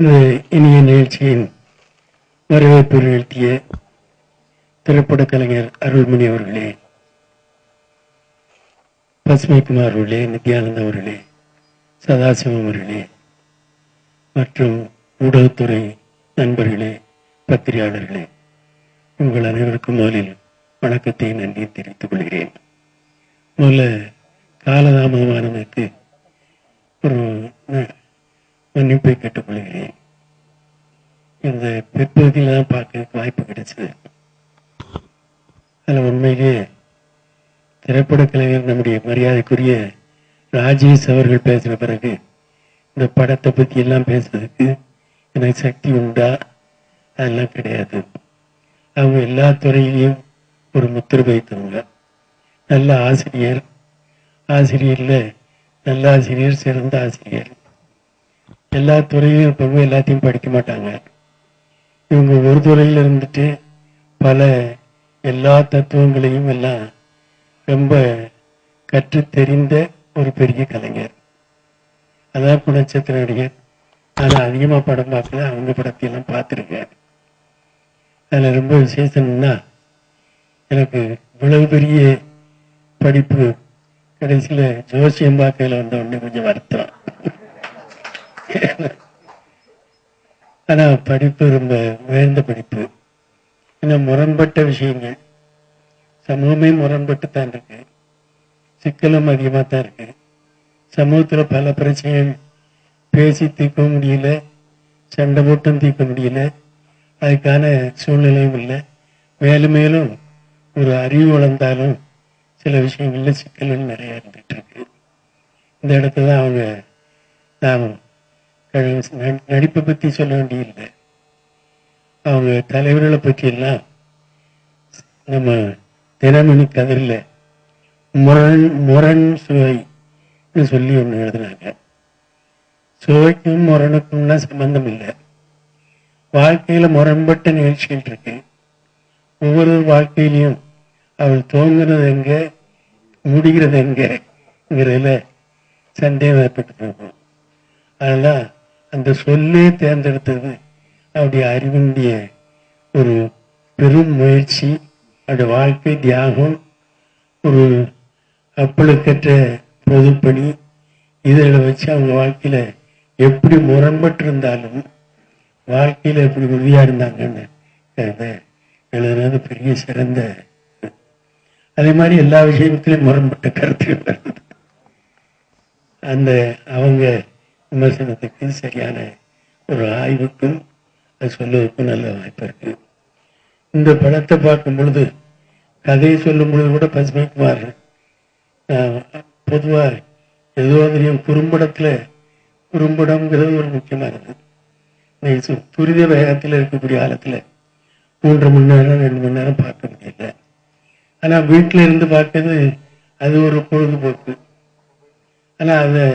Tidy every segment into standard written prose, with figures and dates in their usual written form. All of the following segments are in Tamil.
இந்த இனிய நிகழ்ச்சியின் வரவேற்பு நிகழ்த்திய திரைப்பட கலைஞர் அருள்மணி அவர்களே, பசுமைக்குமார் அவர்களே, நித்யானந்த அவர்களே, சதாசிவம் அவர்களே மற்றும் ஊடகத்துறை நண்பர்களே, பத்திரிகையாளர்களே, உங்கள் அனைவருக்கும் முதலில் வணக்கத்தை நன்றி தெரிவித்துக் கொள்கிறேன். முதல்ல காலதாமதமானதற்கு ஒரு மன்னிப்பை கேட்டுக்கொள்கிறேன். இந்த பிற்பகுதியில் தான் பார்க்க வாய்ப்பு கிடைச்சது. அதில் உண்மையிலேயே திரைப்பட கலைஞர் நம்முடைய மரியாதைக்குரிய ராஜேஷ் அவர்கள் பேசின பிறகு இந்த படத்தை பற்றி எல்லாம் பேசுறதுக்கு எனக்கு சக்தி உண்டா? அதெல்லாம் கிடையாது. அவங்க எல்லா துறையிலையும் ஒரு முத்திரை வைத்தவங்க. நல்ல ஆசிரியர், ஆசிரியர்ல நல்ல ஆசிரியர், சிறந்த ஆசிரியர். எல்லா துறையிலும் இருப்பவங்க எல்லாத்தையும் படிக்க மாட்டாங்க. இவங்க ஒரு துறையில் இருந்துட்டு பல எல்லா தத்துவங்களையும் எல்லாம் ரொம்ப கற்று தெரிந்த ஒரு பெரிய கலைஞர். அதான் குணச்சித்திர நடிகர். ஆனால் அதிகமாக படம் பார்க்கல, அவங்க படத்தையெல்லாம் பார்த்துருக்கேன். அதில் ரொம்ப விசேஷம்னா, எனக்கு இவ்வளவு பெரிய படிப்பு கடைசியில் ஜோசியம் பார்க்கையில் வந்த உடனே கொஞ்சம் வருத்தம். ஆனா படிப்பு ரொம்ப உயர்ந்த படிப்பு. ஏன்னா முரண்பட்ட விஷயங்கள், சமூகமே முரண்பட்டு தான் இருக்கு, சிக்கலும் அதிகமாக தான் இருக்கு. சமூகத்துல பல பிரச்சனைகள் பேசி தீர்க்க முடியல, சண்டை போட்டும் தீர்க்க முடியல, அதுக்கான சூழ்நிலையும் இல்லை. மேலும் மேலும் ஒரு அறிவு வளர்ந்தாலும் சில விஷயங்கள்ல சிக்கல்கள் நிறைய இருந்துட்டு இருக்கு. இந்த இடத்துல தான் அவங்க நாம் நடிப்பை பற்றி சொல்ல வேண்டியதில்லை. அவங்க தலைவர்களை பற்றி எல்லாம் நம்ம தினமணி கதிரில் முரண் சுவைன்னு சொல்லி ஒன்று எழுதினாங்க. சுவைக்கும் முரணுக்கும்னா சம்பந்தம் இல்லை. வாழ்க்கையில முரண்பட்ட நிகழ்ச்சிகள் இருக்கு. ஒவ்வொரு வாழ்க்கையிலையும் அவள் தோங்குறது எங்க, முடிகிறது எங்கிறதுல சந்தேகம் ஏற்பட்டு போகும். அதெல்லாம் அந்த சொல்லே தேர்ந்தெடுத்தது அவருடைய அறிவுடைய ஒரு பெரும் முயற்சி, அவருடைய வாழ்க்கை தியாகம், ஒரு அப்பளுக்கற்ற பொதுப்பணி. இதில் வச்சு அவங்க வாழ்க்கையில எப்படி முரண்பட்டு இருந்தாலும் வாழ்க்கையில எப்படி உறுதியா இருந்தாங்கன்னு எழுதுறது பெரிய சிறந்த. அதே மாதிரி எல்லா விஷயத்திலும் முரண்பட்ட கருத்துக்கள் வருது. அந்த அவங்க விமர்சனத்துக்கு சரியான ஒரு ஆய்வுக்கும் அது சொல்லுவதற்கும் நல்ல வாய்ப்பு இருக்கு. இந்த படத்தை பார்க்கும் பொழுது, கதையை சொல்லும் பொழுது கூட பசுமைக்குமார் பொதுவா ஏதோ தெரியும், குறும்படம்ங்கிறது ஒரு முக்கியமானது. துரித வேகத்தில் இருக்கக்கூடிய காலத்துல 3 மணி நேரம் 2 மணி நேரம் பார்க்க முடியல. ஆனா வீட்டில இருந்து பார்க்கறது அது ஒரு பொழுதுபோக்கு. ஆனா அதை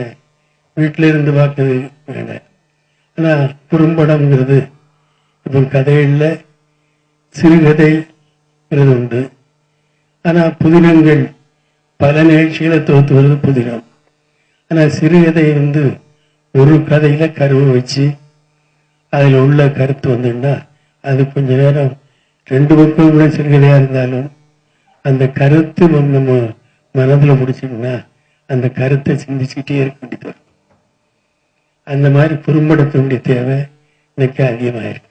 வீட்டில இருந்து பார்க்கறது வேண்டாம். ஆனா குறும்படம்ங்கிறது இப்போ கதைகள்ல சிறுகதைங்கிறது உண்டு. ஆனா புதினங்கள் பல நிகழ்ச்சிகளை தோத்து வருது புதினம். ஆனா சிறுகதை ஒரு கதையில கருவை வச்சு அதில் உள்ள கருத்து வந்துன்னா அது கொஞ்ச நேரம் 2 பக்கம் கூட சிறுகதையா இருந்தாலும் அந்த கருத்து நம்ம மனதில் முடிச்சோம்னா அந்த கருத்தை சிந்திச்சுக்கிட்டே இருக்க வேண்டியது வரும். அந்த மாதிரி குறும்படத்தினுடைய தேவை இன்னைக்கு அதிகமாயிருக்கு.